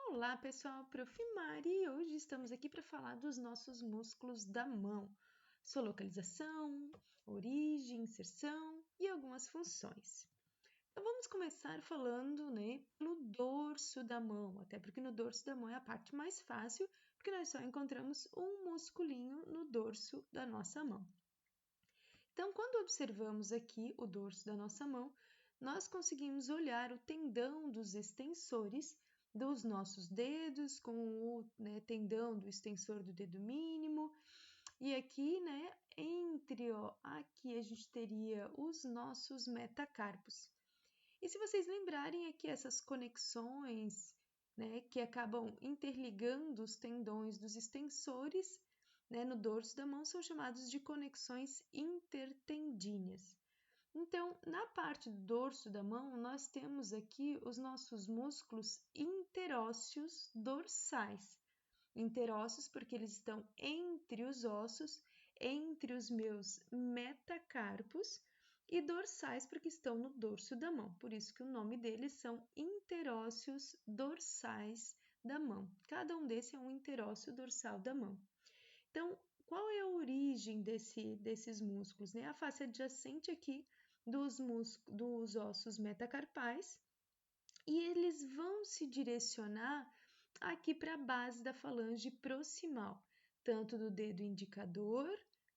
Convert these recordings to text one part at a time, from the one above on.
Olá, pessoal, Prof. Mari, e hoje estamos aqui para falar dos nossos músculos da mão, sua localização, origem, inserção e algumas funções. Então, vamos começar falando, pelo dorso da mão, até porque no dorso da mão é a parte mais fácil, porque nós só encontramos um musculinho no dorso da nossa mão. Então, quando observamos aqui o dorso da nossa mão, nós conseguimos olhar o tendão dos extensores dos nossos dedos, com o tendão do extensor do dedo mínimo, e aqui, aqui a gente teria os nossos metacarpos. E se vocês lembrarem aqui essas conexões, que acabam interligando os tendões dos extensores, no dorso da mão, são chamados de conexões intertendíneas. Então, na parte do dorso da mão, nós temos aqui os nossos músculos interósseos dorsais. Interósseos porque eles estão entre os ossos, entre os meus metacarpos, e dorsais porque estão no dorso da mão. Por isso que o nome deles são interósseos dorsais da mão. Cada um desses é um interósseo dorsal da mão. Então, qual é a origem desses músculos? A face adjacente aqui dos ossos metacarpais, e eles vão se direcionar aqui para a base da falange proximal, tanto do dedo indicador,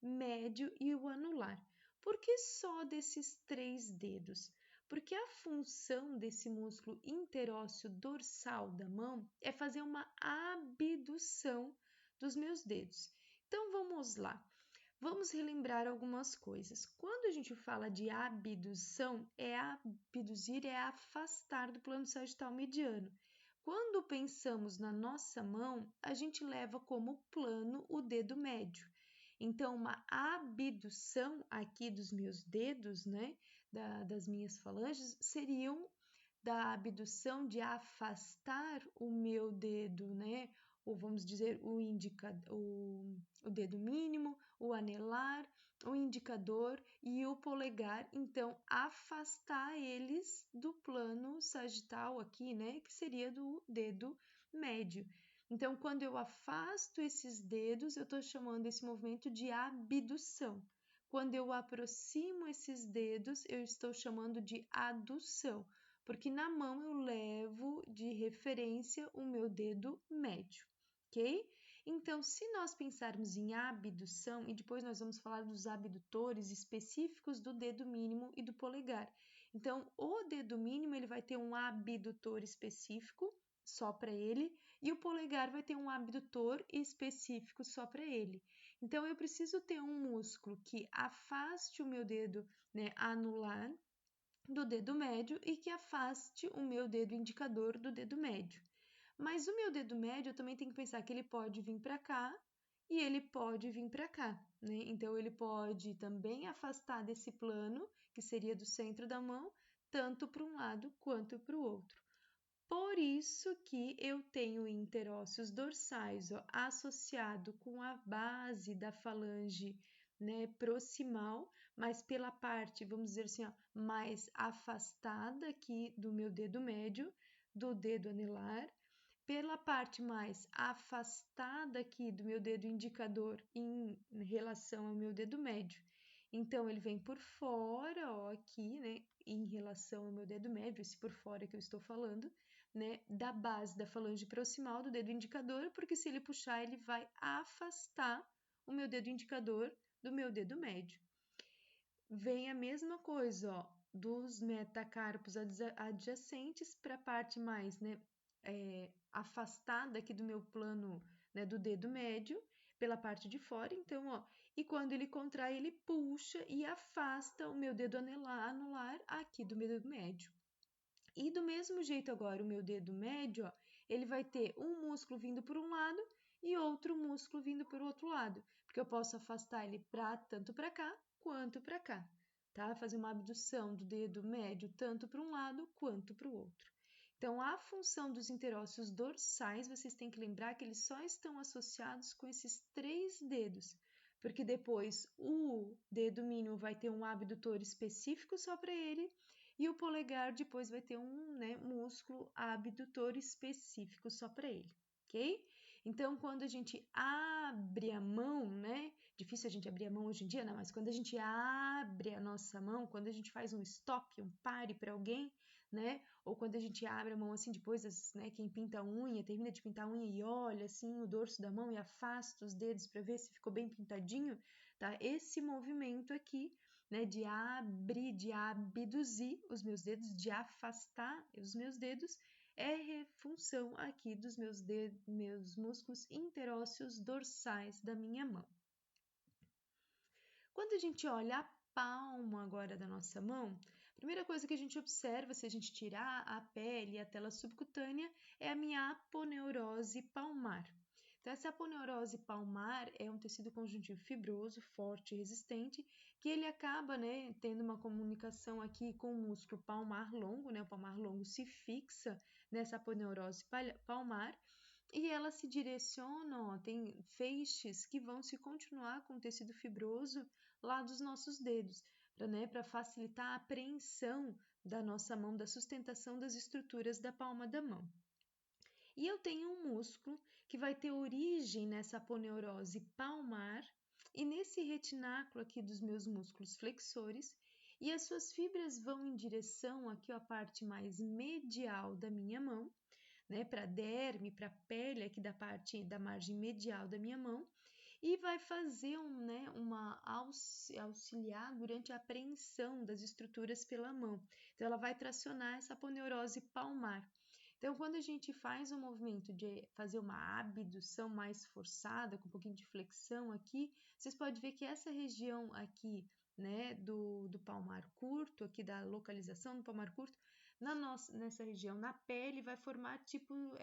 médio e o anular. Por que só desses 3 dedos? Porque a função desse músculo interósseo dorsal da mão é fazer uma abdução dos meus dedos. Então, vamos lá. Vamos relembrar algumas coisas. Quando a gente fala de abdução, abduzir é afastar do plano sagital mediano. Quando pensamos na nossa mão, a gente leva como plano o dedo médio. Então, uma abdução aqui dos meus dedos, das minhas falanges, seriam da abdução de afastar o meu dedo, ou vamos dizer o dedo mínimo, o anelar, o indicador e o polegar, então afastar eles do plano sagital aqui, que seria do dedo médio. Então, quando eu afasto esses dedos, eu estou chamando esse movimento de abdução. Quando eu aproximo esses dedos, eu estou chamando de adução, porque na mão eu levo de referência o meu dedo médio, ok? Então, se nós pensarmos em abdução, e depois nós vamos falar dos abdutores específicos do dedo mínimo e do polegar. Então, o dedo mínimo ele vai ter um abdutor específico, só para ele, e o polegar vai ter um abdutor específico só para ele. Então, eu preciso ter um músculo que afaste o meu dedo anular do dedo médio e que afaste o meu dedo indicador do dedo médio. Mas o meu dedo médio eu também tenho que pensar que ele pode vir para cá e ele pode vir para cá, Então, ele pode também afastar desse plano, que seria do centro da mão, tanto para um lado quanto para o outro. Por isso que eu tenho interósseos dorsais associado com a base da falange proximal, mas pela parte, vamos dizer assim, mais afastada aqui do meu dedo médio, do dedo anelar, pela parte mais afastada aqui do meu dedo indicador em relação ao meu dedo médio. Então, ele vem por fora, aqui, em relação ao meu dedo médio, esse por fora que eu estou falando, da base da falange proximal do dedo indicador, porque se ele puxar, ele vai afastar o meu dedo indicador do meu dedo médio. Vem a mesma coisa, dos metacarpos adjacentes para a parte mais, afastada aqui do meu plano, do dedo médio, pela parte de fora, então, e quando ele contrai, ele puxa e afasta o meu dedo anular aqui do meu dedo médio. E do mesmo jeito agora, o meu dedo médio, ele vai ter um músculo vindo por um lado e outro músculo vindo por outro lado, porque eu posso afastar ele tanto para cá quanto para cá, tá? Fazer uma abdução do dedo médio tanto para um lado quanto para o outro. Então, a função dos interósseos dorsais, vocês têm que lembrar que eles só estão associados com esses 3 dedos, porque depois o dedo mínimo vai ter um abdutor específico só para ele, e o polegar depois vai ter um, né, músculo abdutor específico só para ele, ok? Então, quando a gente abre a mão, né? Difícil a gente abrir a mão hoje em dia, né? Mas quando a gente abre a nossa mão, quando a gente faz um stop, um pare para alguém, né? Ou quando a gente abre a mão assim, depois, né? Quem pinta a unha, termina de pintar a unha e olha assim o dorso da mão e afasta os dedos para ver se ficou bem pintadinho, tá? Esse movimento aqui, né? De abrir, de abduzir os meus dedos, de afastar os meus dedos, é função aqui dos meus músculos interósseos dorsais da minha mão. Quando a gente olha a palma agora da nossa mão, a primeira coisa que a gente observa, se a gente tirar a pele e a tela subcutânea, é a minha aponeurose palmar. Então, essa aponeurose palmar é um tecido conjuntivo fibroso, forte e resistente, que ele acaba, né, tendo uma comunicação aqui com o músculo palmar longo, né? O palmar longo se fixa nessa aponeurose palmar e ela se direciona, ó, tem feixes que vão se continuar com o tecido fibroso lá dos nossos dedos, para facilitar a apreensão da nossa mão, da sustentação das estruturas da palma da mão. E eu tenho um músculo que vai ter origem nessa aponeurose palmar e nesse retináculo aqui dos meus músculos flexores, e as suas fibras vão em direção aqui à parte mais medial da minha mão, né, para a derme, para a pele aqui da parte da margem medial da minha mão, e vai fazer uma auxiliar durante a apreensão das estruturas pela mão. Então, ela vai tracionar essa aponeurose palmar. Então, quando a gente faz o movimento de fazer uma abdução mais forçada, com um pouquinho de flexão aqui, vocês podem ver que essa região aqui, né, do palmar curto, aqui da localização do palmar curto, nessa região, na pele, vai formar tipo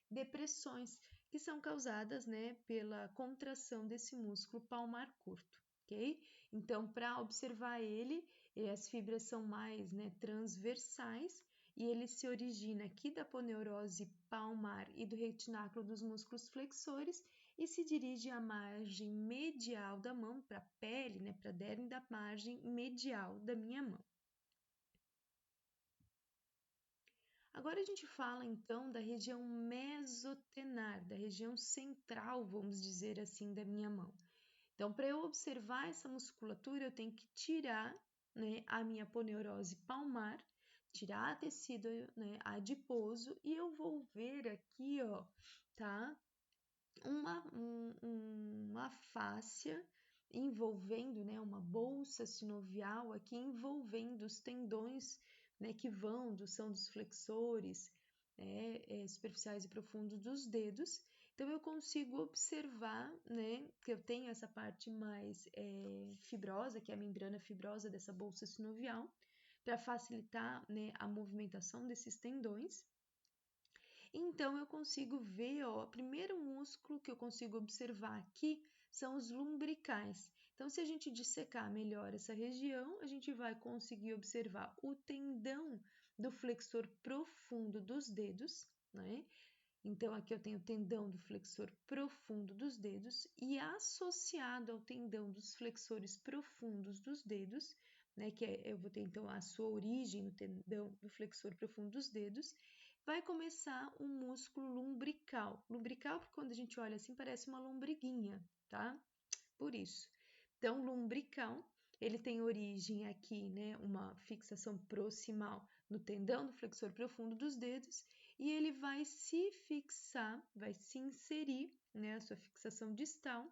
depressões que são causadas, né, pela contração desse músculo palmar curto, ok? Então, para observar ele, as fibras são mais, né, transversais e ele se origina aqui da aponeurose palmar e do retináculo dos músculos flexores e se dirige à margem medial da mão, para a pele, né, para a derme da margem medial da minha mão. Agora a gente fala então da região mesotenar, da região central, vamos dizer assim, da minha mão. Então, para eu observar essa musculatura, eu tenho que tirar, né, a minha aponeurose palmar, tirar tecido, né, adiposo e eu vou ver aqui, ó, tá? Uma fáscia envolvendo, né, uma bolsa sinovial aqui envolvendo os tendões, né, que são dos flexores, superficiais e profundos dos dedos. Então, eu consigo observar, né, que eu tenho essa parte mais fibrosa, que é a membrana fibrosa dessa bolsa sinovial, para facilitar, né, a movimentação desses tendões. Então, eu consigo ver, ó, o primeiro músculo que eu consigo observar aqui são os lumbricais. Então, se a gente dissecar melhor essa região, a gente vai conseguir observar o tendão do flexor profundo dos dedos, né? Então, aqui eu tenho o tendão do flexor profundo dos dedos e associado ao tendão dos flexores profundos dos dedos, né? Eu vou ter então a sua origem no tendão do flexor profundo dos dedos, vai começar o músculo lumbrical. Lumbrical, porque quando a gente olha assim, parece uma lombriguinha, tá? Por isso. Então, lumbrical, ele tem origem aqui, né? Uma fixação proximal no tendão do flexor profundo dos dedos e ele vai se fixar, vai se inserir, né? A sua fixação distal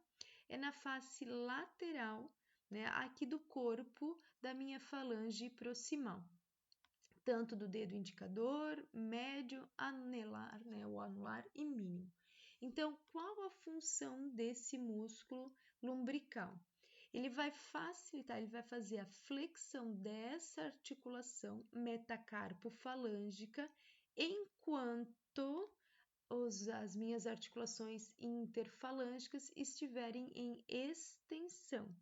é na face lateral, né? Aqui do corpo da minha falange proximal, tanto do dedo indicador, médio, anelar, né, o anular e mínimo. Então, qual a função desse músculo lumbrical? Ele vai facilitar, ele vai fazer a flexão dessa articulação metacarpo-falângica enquanto as minhas articulações interfalângicas estiverem em extensão.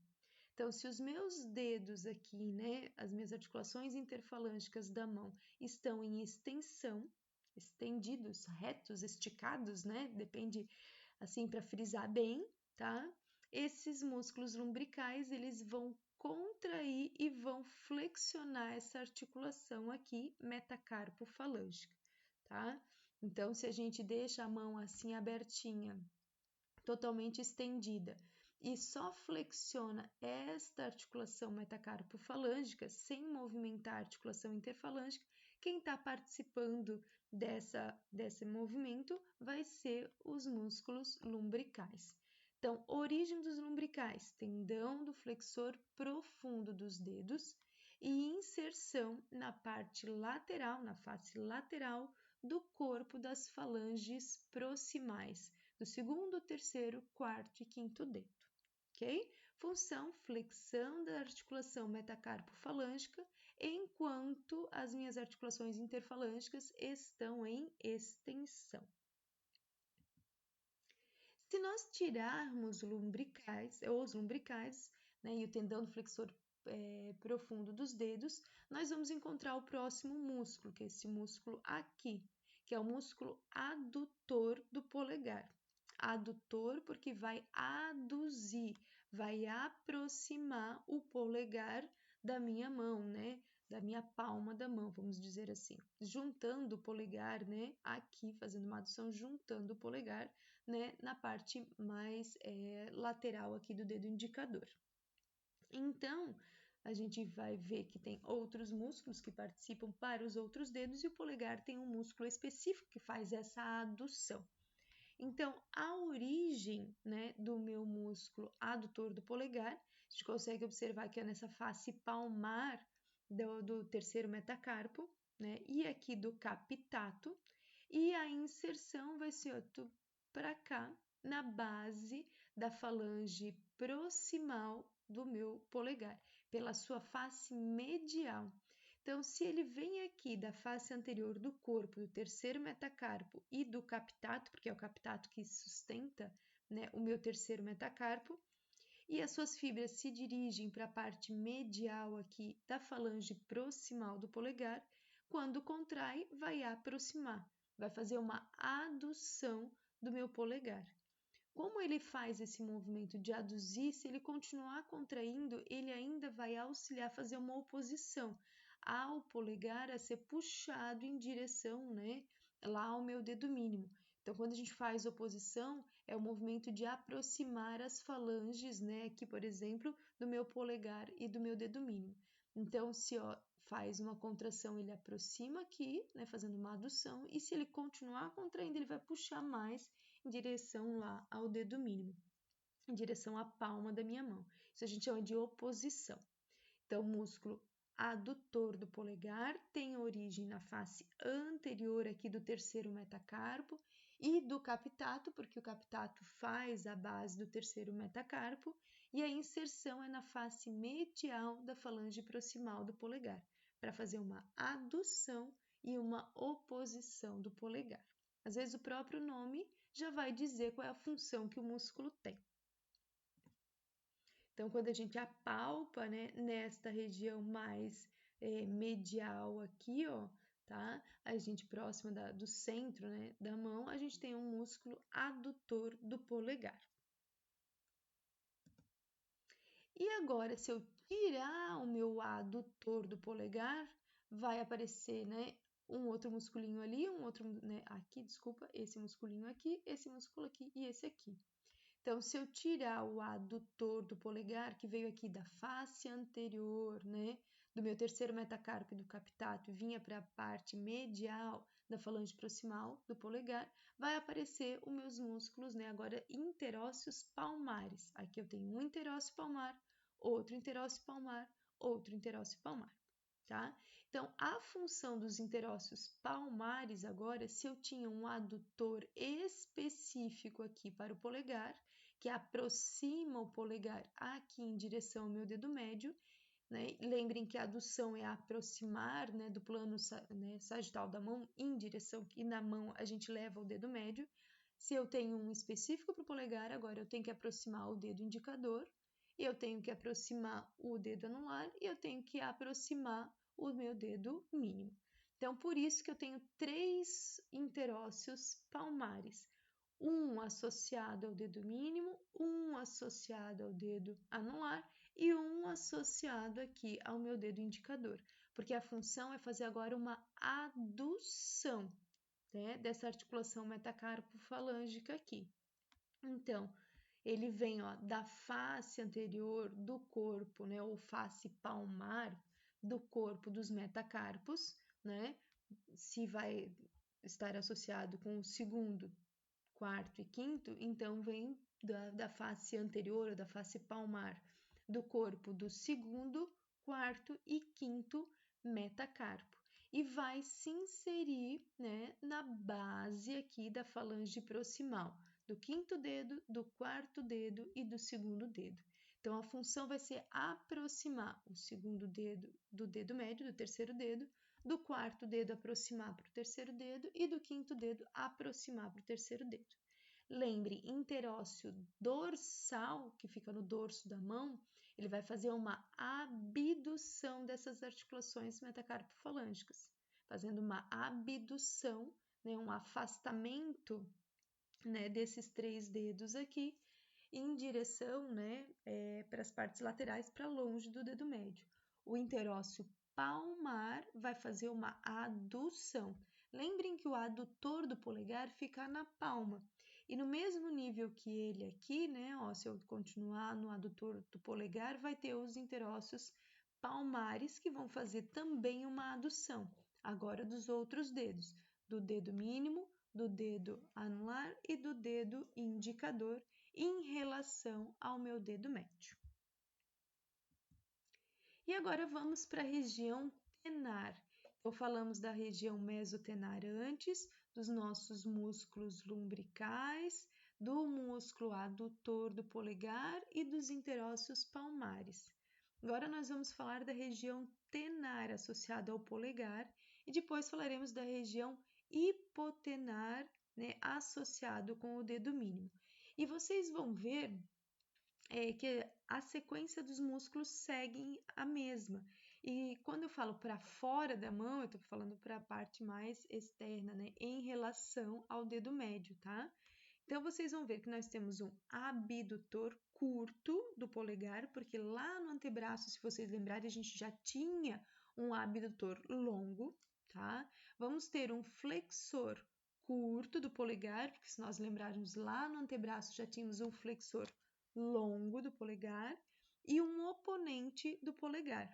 Então, se os meus dedos aqui, né, as minhas articulações interfalângicas da mão estão em extensão, estendidos, retos, esticados, né? Depende, assim, para frisar bem, tá? Esses músculos lumbricais, eles vão contrair e vão flexionar essa articulação aqui metacarpo-falângica, tá? Então, se a gente deixa a mão assim abertinha, totalmente estendida, e só flexiona esta articulação metacarpo-falângica, sem movimentar a articulação interfalângica, quem está participando desse movimento vai ser os músculos lumbricais. Então, origem dos lumbricais, tendão do flexor profundo dos dedos e inserção na parte lateral, na face lateral do corpo das falanges proximais, do segundo, terceiro, quarto e quinto dedo, ok? Função, flexão da articulação metacarpo-falângica, enquanto as minhas articulações interfalângicas estão em extensão. Se nós tirarmos os lumbricais, né, e o tendão do flexor profundo dos dedos, nós vamos encontrar o próximo músculo, que é esse músculo aqui, que é o músculo adutor do polegar. Adutor porque vai aduzir, vai aproximar o polegar da minha mão, né? Da minha palma da mão, vamos dizer assim, juntando o polegar, né? Aqui, fazendo uma adução, juntando o polegar, né? Na parte mais lateral aqui do dedo indicador. Então, a gente vai ver que tem outros músculos que participam para os outros dedos e o polegar tem um músculo específico que faz essa adução. Então, a origem, né, do meu músculo adutor do polegar, a gente consegue observar que é nessa face palmar do terceiro metacarpo, né, e aqui do capitato, e a inserção vai ser para cá, na base da falange proximal do meu polegar, pela sua face medial. Então, se ele vem aqui da face anterior do corpo, do terceiro metacarpo e do capitato, porque é o capitato que sustenta, né, o meu terceiro metacarpo, e as suas fibras se dirigem para a parte medial aqui da falange proximal do polegar, quando contrai, vai aproximar, vai fazer uma adução do meu polegar. Como ele faz esse movimento de aduzir, se ele continuar contraindo, ele ainda vai auxiliar a fazer uma oposição ao polegar a ser puxado em direção, né, lá ao meu dedo mínimo. Então, quando a gente faz oposição, é o movimento de aproximar as falanges, né, aqui, por exemplo, do meu polegar e do meu dedo mínimo. Então, se faz uma contração, ele aproxima aqui, né, fazendo uma adução, e se ele continuar contraindo, ele vai puxar mais em direção lá ao dedo mínimo, em direção à palma da minha mão. Isso a gente chama de oposição. Então, o músculo adutor do polegar tem origem na face anterior aqui do terceiro metacarpo e do capitato, porque o capitato faz a base do terceiro metacarpo, e a inserção é na face medial da falange proximal do polegar, para fazer uma adução e uma oposição do polegar. Às vezes o próprio nome já vai dizer qual é a função que o músculo tem. Então, quando a gente apalpa, né, nesta região mais medial aqui, ó, tá? A gente próxima do centro, né, da mão, a gente tem um músculo adutor do polegar. E agora, se eu tirar o meu adutor do polegar, vai aparecer, né, um outro musculinho ali, um outro, né, aqui, desculpa, esse musculinho aqui, esse músculo aqui e esse aqui. Então, se eu tirar o adutor do polegar, que veio aqui da face anterior, né, do meu terceiro metacarpo e do capitato, e vinha para a parte medial da falange proximal do polegar, vai aparecer os meus músculos, né, agora interósseos palmares. Aqui eu tenho um interósseo palmar, outro interósseo palmar, outro interósseo palmar. Tá? Então, a função dos interósseos palmares agora, se eu tinha um adutor específico aqui para o polegar, que aproxima o polegar aqui em direção ao meu dedo médio, né? Lembrem que a adução é aproximar, né, do plano, né, sagital da mão em direção, e na mão a gente leva o dedo médio. Se eu tenho um específico para o polegar, agora eu tenho que aproximar o dedo indicador, eu tenho que aproximar o dedo anular e eu tenho que aproximar o meu dedo mínimo. Então, por isso que eu tenho 3 interósseos palmares. Um associado ao dedo mínimo, um associado ao dedo anular e um associado aqui ao meu dedo indicador, porque a função é fazer agora uma adução, né, dessa articulação metacarpo-falângica aqui. Então, ele vem da face anterior do corpo, né, ou face palmar do corpo dos metacarpos, né, se vai estar associado com o segundo, quarto e quinto, então vem da face anterior, da face palmar do corpo do segundo, quarto e quinto metacarpo e vai se inserir, né, na base aqui da falange proximal, do quinto dedo, do quarto dedo e do segundo dedo. Então, a função vai ser aproximar o segundo dedo do dedo médio, do terceiro dedo, do quarto dedo aproximar para o terceiro dedo e do quinto dedo aproximar para o terceiro dedo. Lembre, interósseo dorsal, que fica no dorso da mão, ele vai fazer uma abdução dessas articulações metacarpofalângicas, fazendo uma abdução, né, um afastamento, né, desses três dedos aqui em direção, né, para as partes laterais, para longe do dedo médio. O interósseo palmar vai fazer uma adução. Lembrem que o adutor do polegar fica na palma. E no mesmo nível que ele aqui, né, se eu continuar no adutor do polegar, vai ter os interósseos palmares que vão fazer também uma adução, agora dos outros dedos, do dedo mínimo, do dedo anular e do dedo indicador em relação ao meu dedo médio. E agora vamos para a região tenar. Então, falamos da região mesotenar antes, dos nossos músculos lumbricais, do músculo adutor do polegar e dos interósseos palmares. Agora nós vamos falar da região tenar associada ao polegar e depois falaremos da região hipotenar, né, associado com o dedo mínimo. E vocês vão ver que a sequência dos músculos seguem a mesma. E quando eu falo para fora da mão, eu estou falando para a parte mais externa, né, em relação ao dedo médio, tá? Então, vocês vão ver que nós temos um abdutor curto do polegar, porque lá no antebraço, se vocês lembrarem, a gente já tinha um abdutor longo, tá? Vamos ter um flexor curto do polegar, porque se nós lembrarmos lá no antebraço, já tínhamos um flexor longo do polegar e um oponente do polegar,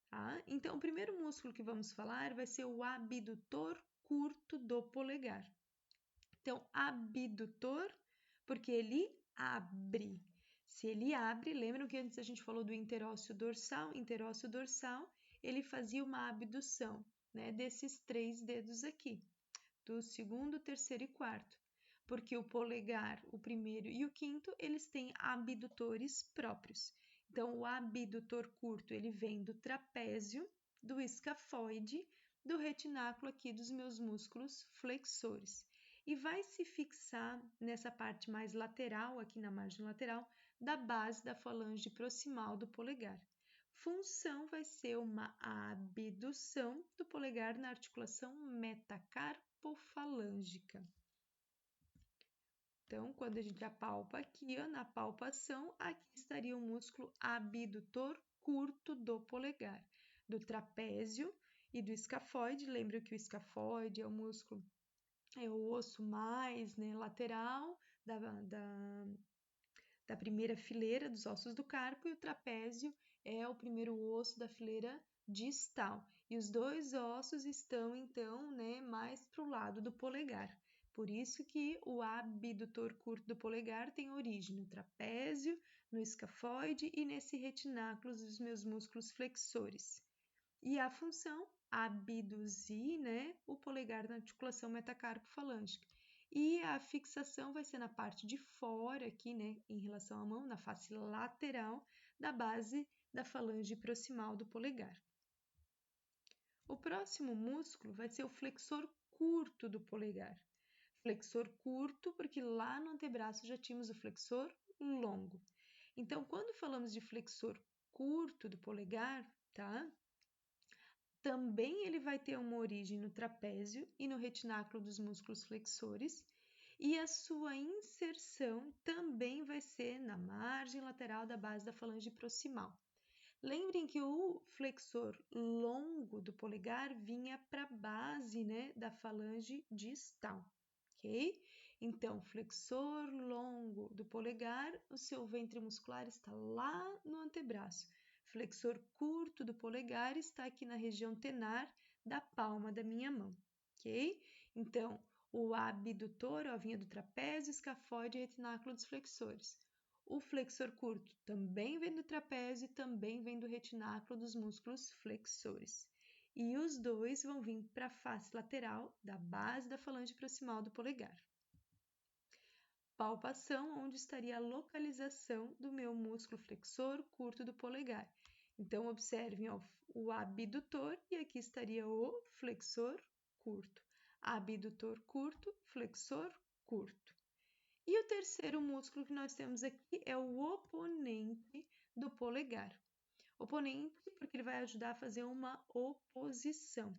tá? Então, o primeiro músculo que vamos falar vai ser o abdutor curto do polegar. Então, abdutor, porque ele abre. Se ele abre, lembram que antes a gente falou do interósseo dorsal? Interósseo dorsal, ele fazia uma abdução, né, desses três dedos aqui, do segundo, terceiro e quarto. Porque o polegar, o primeiro e o quinto, eles têm abdutores próprios. Então, o abdutor curto, ele vem do trapézio, do escafoide, do retináculo aqui dos meus músculos flexores. E vai se fixar nessa parte mais lateral, aqui na margem lateral, da base da falange proximal do polegar. Função vai ser uma abdução do polegar na articulação metacarpofalângica. Então, quando a gente apalpa aqui, na palpação, aqui estaria o músculo abdutor curto do polegar, do trapézio e do escafoide. Lembra que o escafoide é o músculo, é o osso mais, né, lateral da primeira fileira dos ossos do carpo e o trapézio é o primeiro osso da fileira distal. E os dois ossos estão, então, né, mais para o lado do polegar. Por isso que o abdutor curto do polegar tem origem no trapézio, no escafoide e nesse retináculo dos meus músculos flexores. E a função, abduzir, né, o polegar na articulação metacarpofalângica. E a fixação vai ser na parte de fora aqui, né, em relação à mão, na face lateral da base da falange proximal do polegar. O próximo músculo vai ser o flexor curto do polegar. Flexor curto, porque lá no antebraço já tínhamos o flexor longo. Então, quando falamos de flexor curto do polegar, tá? Também ele vai ter uma origem no trapézio e no retináculo dos músculos flexores e a sua inserção também vai ser na margem lateral da base da falange proximal. Lembrem que o flexor longo do polegar vinha para a base, né, da falange distal, ok? Então, flexor longo do polegar, o seu ventre muscular está lá no antebraço. Flexor curto do polegar está aqui na região tenar da palma da minha mão, ok? Então, o abdutor, ó, vinha do trapézio, escafoide e retináculo dos flexores. O flexor curto também vem do trapézio e também vem do retináculo dos músculos flexores. E os dois vão vir para a face lateral da base da falange proximal do polegar. Palpação, onde estaria a localização do meu músculo flexor curto do polegar. Então, observem ó, o abdutor e aqui estaria o flexor curto. Abdutor curto, flexor curto. E o terceiro músculo que nós temos aqui é o oponente do polegar. Oponente porque ele vai ajudar a fazer uma oposição,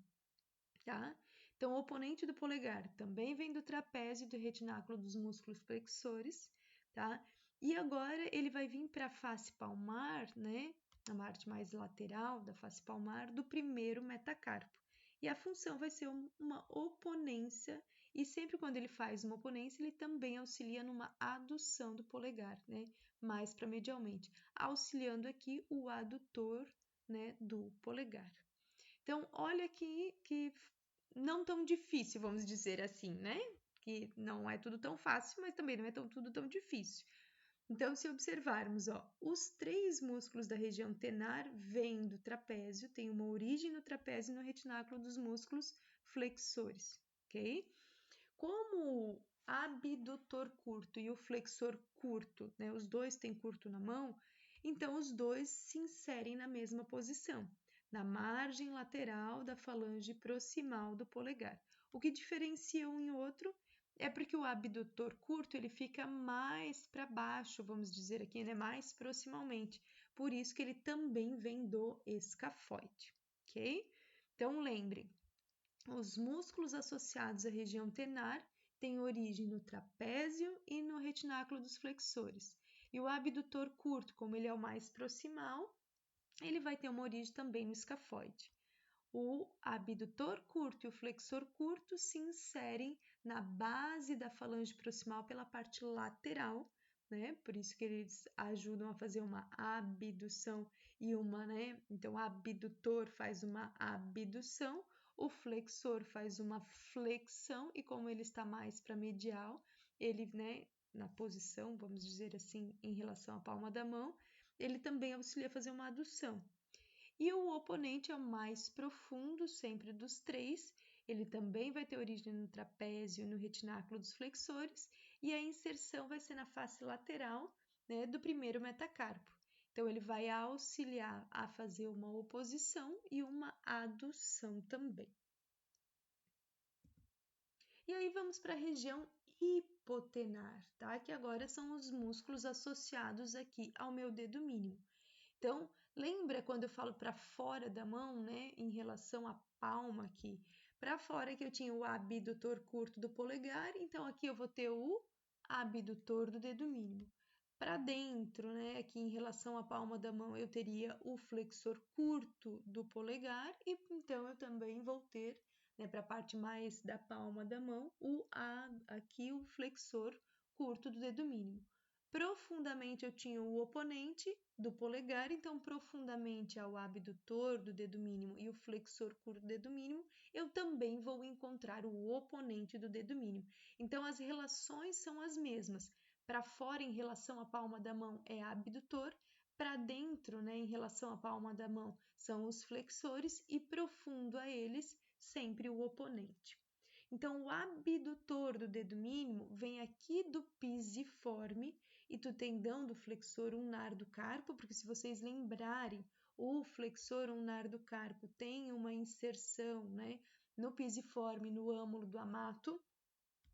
tá? Então, o oponente do polegar também vem do trapézio e do retináculo dos músculos flexores, tá? E agora ele vai vir para a face palmar, né? Na parte mais lateral da face palmar do primeiro metacarpo. E a função vai ser uma oponência, e sempre quando ele faz uma oponência, ele também auxilia numa adução do polegar, né? Mais para medialmente, auxiliando aqui o adutor, né, do polegar. Então, olha aqui que não tão difícil, vamos dizer assim, né? Que não é tudo tão fácil, mas também não é tudo tão difícil. Então, se observarmos, ó, os três músculos da região tenar vêm do trapézio, tem uma origem no trapézio e no retináculo dos músculos flexores, ok? Como o abdutor curto e o flexor curto, né, os dois têm curto na mão, então os dois se inserem na mesma posição, na margem lateral da falange proximal do polegar. O que diferencia um e outro é porque o abdutor curto ele fica mais para baixo, vamos dizer aqui, né? Mais proximalmente. Por isso que ele também vem do escafoide, ok? Então lembre, os músculos associados à região tenar têm origem no trapézio e no retináculo dos flexores. E o abdutor curto, como ele é o mais proximal, ele vai ter uma origem também no escafoide. O abdutor curto e o flexor curto se inserem na base da falange proximal pela parte lateral, né? Por isso que eles ajudam a fazer uma abdução e uma, né? Então, o abdutor faz uma abdução, o flexor faz uma flexão e como ele está mais para medial, ele, né? Na posição, vamos dizer assim, em relação à palma da mão, ele também auxilia a fazer uma adução. E o oponente é o mais profundo sempre dos três, ele também vai ter origem no trapézio e no retináculo dos flexores, e a inserção vai ser na face lateral, né, do primeiro metacarpo. Então, ele vai auxiliar a fazer uma oposição e uma adução também. E aí vamos para a região hipotenar, tá? Que agora são os músculos associados aqui ao meu dedo mínimo. Então, lembra quando eu falo para fora da mão, né, em relação à palma aqui? Para fora que eu tinha o abdutor curto do polegar, então aqui eu vou ter o abdutor do dedo mínimo. Para dentro, né, aqui em relação à palma da mão, eu teria o flexor curto do polegar e então eu também vou ter, né, para a parte mais da palma da mão, aqui o flexor curto do dedo mínimo. Profundamente eu tinha o oponente do polegar, então profundamente ao abdutor do dedo mínimo e o flexor curto do dedo mínimo, eu também vou encontrar o oponente do dedo mínimo. Então as relações são as mesmas. Para fora em relação à palma da mão é abdutor, para dentro, né, em relação à palma da mão, são os flexores e profundo a eles sempre o oponente. Então, o abdutor do dedo mínimo vem aqui do pisiforme e do tendão do flexor ulnar do carpo, porque se vocês lembrarem, o flexor ulnar do carpo tem uma inserção, né, no pisiforme, no âmulo do amato,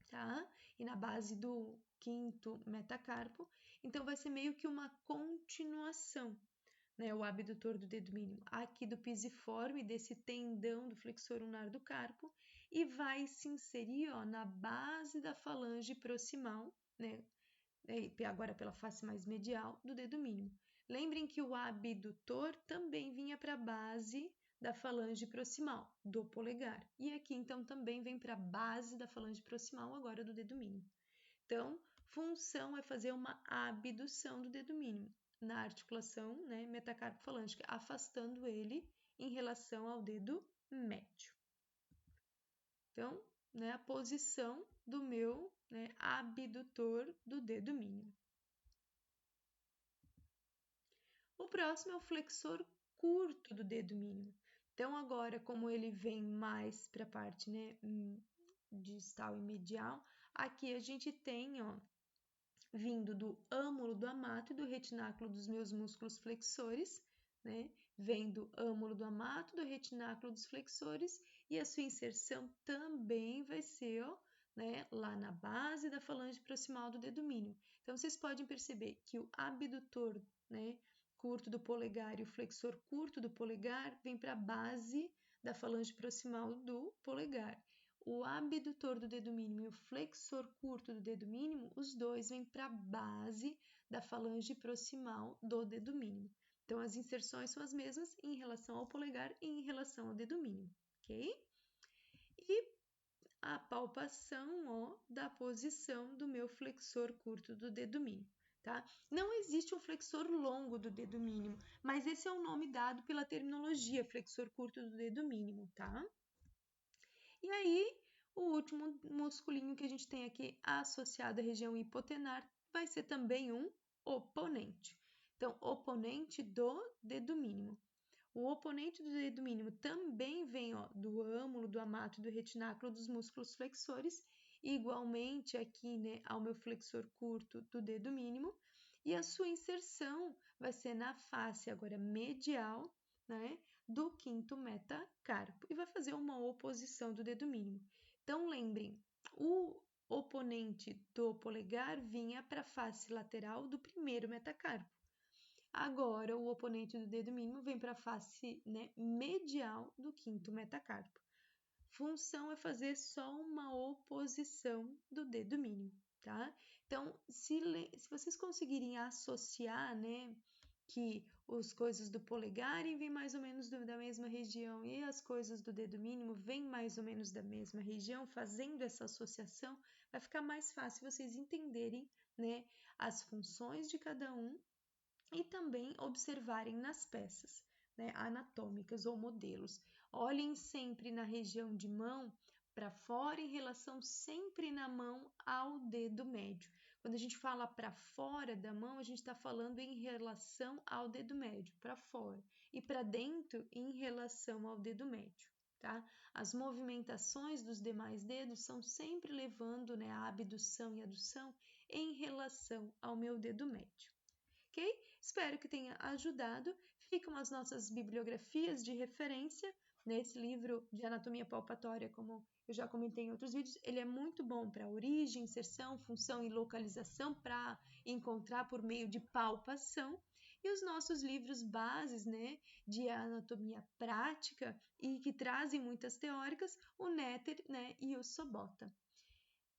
tá? E na base do quinto metacarpo. Então, vai ser meio que uma continuação, né, o abdutor do dedo mínimo, aqui do pisiforme, desse tendão do flexor ulnar do carpo, e vai se inserir, ó, na base da falange proximal, né? Agora pela face mais medial do dedo mínimo. Lembrem que o abdutor também vinha para a base da falange proximal do polegar. E aqui, então, também vem para a base da falange proximal agora do dedo mínimo. Então, função é fazer uma abdução do dedo mínimo na articulação, né, metacarpo-falângica, afastando ele em relação ao dedo médio. Então, né, a posição do meu, né, abdutor do dedo mínimo. O próximo é o flexor curto do dedo mínimo. Então, agora, como ele vem mais para a parte, né, distal e medial, aqui a gente tem, ó, vindo do âmulo do amato e do retináculo dos meus músculos flexores, né? Vem do âmulo do amato, do retináculo dos flexores, e a sua inserção também vai ser, ó, né, lá na base da falange proximal do dedo mínimo. Então, vocês podem perceber que o abdutor, né, curto do polegar e o flexor curto do polegar vem para a base da falange proximal do polegar. O abdutor do dedo mínimo e o flexor curto do dedo mínimo, os dois vêm para a base da falange proximal do dedo mínimo. Então, as inserções são as mesmas em relação ao polegar e em relação ao dedo mínimo, ok? E a palpação, ó, da posição do meu flexor curto do dedo mínimo, tá? Não existe um flexor longo do dedo mínimo, mas esse é o nome dado pela terminologia flexor curto do dedo mínimo, tá? E aí, o último musculinho que a gente tem aqui associado à região hipotenar vai ser também um oponente. Então, oponente do dedo mínimo. O oponente do dedo mínimo também vem, ó, do âmulo, do amato e do retináculo dos músculos flexores, igualmente aqui, né, ao meu flexor curto do dedo mínimo, e a sua inserção vai ser na face agora medial, né, do quinto metacarpo, e vai fazer uma oposição do dedo mínimo. Então, lembrem, o oponente do polegar vinha para a face lateral do primeiro metacarpo. Agora, o oponente do dedo mínimo vem para a face, né, medial do quinto metacarpo. Função é fazer só uma oposição do dedo mínimo, tá? Então, se vocês conseguirem associar, né, que as coisas do polegar vêm mais ou menos da mesma região e as coisas do dedo mínimo vêm mais ou menos da mesma região, fazendo essa associação, vai ficar mais fácil vocês entenderem, né, as funções de cada um e também observarem nas peças, né, anatômicas ou modelos. Olhem sempre na região de mão para fora em relação sempre na mão ao dedo médio. Quando a gente fala para fora da mão, a gente está falando em relação ao dedo médio, para fora, e para dentro em relação ao dedo médio. Tá? As movimentações dos demais dedos são sempre levando, né, a abdução e adução em relação ao meu dedo médio. Ok? Espero que tenha ajudado. Ficam as nossas bibliografias de referência nesse livro de anatomia palpatória, como eu já comentei em outros vídeos. Ele é muito bom para origem, inserção, função e localização, para encontrar por meio de palpação. E os nossos livros bases, né, de anatomia prática e que trazem muitas teóricas, o Netter, né, e o Sobota.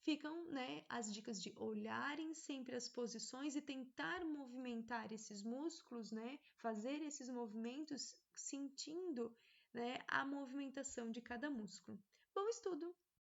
Ficam, né, as dicas de olharem sempre as posições e tentar movimentar esses músculos, né, fazer esses movimentos sentindo, né, a movimentação de cada músculo. Bom estudo!